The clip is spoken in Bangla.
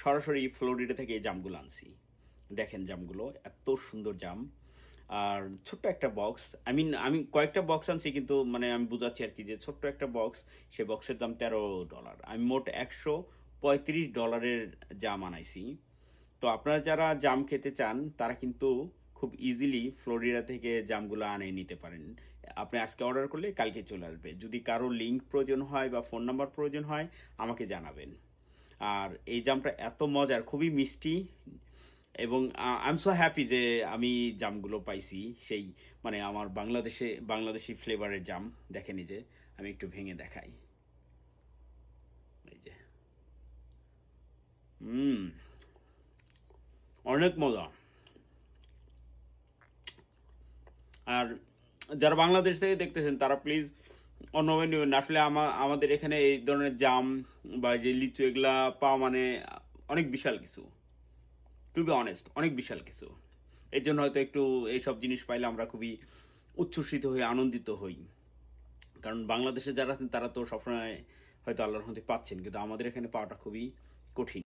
সরাসরি ফ্লোরিডা থেকে এই জামগুলো আনছি। দেখেন জামগুলো এত সুন্দর জাম। আর ছোট্ট একটা বক্স, আমি কয়েকটা বক্স আনছি, কিন্তু মানে আমি বুঝাচ্ছি আর কি, যে ছোট্ট একটা বক্স, সে বক্সের দাম $13। আমি মোট $135 জাম আনাইছি। তো আপনারা যারা জাম খেতে চান তারা কিন্তু খুব ইজিলি ফ্লোরিডা থেকে জামগুলো আনে নিতে পারেন। আপনি আজকে অর্ডার করলে কালকে চলে আসবে। যদি কারো লিঙ্ক প্রয়োজন হয় বা ফোন নাম্বার প্রয়োজন হয় আমাকে জানাবেন। আর এই জামটা এত মজার, খুবই মিষ্টি, এবং আই এম সো হ্যাপি যে আমি জামগুলো পাইছি। সেই মানে আমার বাংলাদেশি ফ্লেভারের জাম। দেখেন এই যে আমি একটু ভেঙে দেখাই, এই যে অনেক মজা। আর যারা বাংলাদেশ থেকে দেখতেছেন তারা প্লিজ অন্যভাবে নেবেন। আসলে আমাদের এখানে এই ধরনের জাম বা যে লিচু এগুলা পাওয়া মানে অনেক বিশাল কিছু, টু বি অনেস্ট, অনেক বিশাল কিছু। এই জন্য হয়তো একটু এইসব জিনিস পাইলে আমরা খুবই উচ্ছ্বসিত হই, আনন্দিত হই। কারণ বাংলাদেশে যারা আছেন তারা তো সবসময় হয়তো আল্লাহর রহমতে পাচ্ছেন, কিন্তু আমাদের এখানে পাওয়াটা খুবই কঠিন।